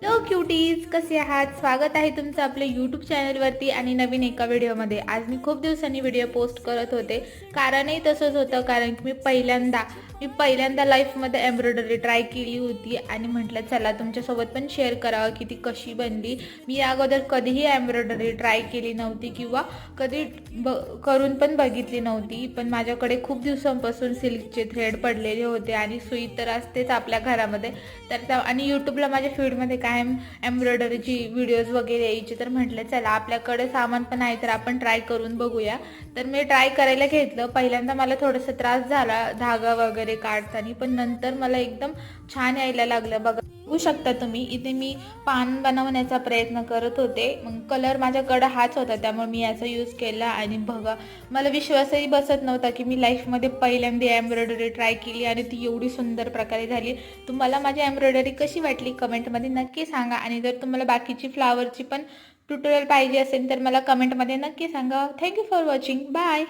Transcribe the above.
Hello cuties, कसे आहात? स्वागत आहे तुमचं आपल्या यूट्यूब चॅनलवरती आणि नवीन एका व्हिडिओमध्ये. आज मी खूप दिवसांनी व्हिडिओ पोस्ट करत होते. कारणही तसंच होतं, कारण की मी पहिल्यांदा लाईफमध्ये एम्ब्रॉयडरी ट्राय केली होती आणि म्हटलं चला तुमच्यासोबत पण शेअर करावं की ती कशी बनली. मी अगोदर कधीही एम्ब्रॉयडरी ट्राय केली नव्हती किंवा कधी करून पण बघितली नव्हती. पण माझ्याकडे खूप दिवसांपासून सिल्कचे थ्रेड पडलेले होते आणि सुई तर असतेच आपल्या घरामध्ये. तर आणि यूट्यूबला माझ्या फीडमध्ये कायम एम्ब्रॉयडरीची व्हिडिओज वगैरे यायचे. तर म्हटलं चला आपल्याकडे सामान पण आहे तर आपण ट्राय करून बघूया. तर मी ट्राय करायला घेतलं. पहिल्यांदा मला थोडासा त्रास झाला धागा वगैरे काढताना, पण नंतर मला एकदम छान यायला लागलं. बघू शकता तुम्ही, इथे मी पान बनवण्याचा प्रयत्न करत होते. मग कलर माझ्याकडे हाच होता त्यामुळे मी याचा यूज केला आणि बघा मला विश्वासही बसत नव्हता की मी लाईफमध्ये पहिल्यांदा एम्ब्रॉयडरी ट्राय केली आणि ती एवढी सुंदर प्रकारे झाली. तुम्हाला माझी एम्ब्रॉयडरी कशी वाटली कमेंटमध्ये नक्की सांगा. आणि जर तुम्हाला बाकीची फ्लावरची पण ट्युटोरियल पाहिजे असेल तर मला कमेंटमध्ये नक्की सांगा. Thank you for watching. बाय.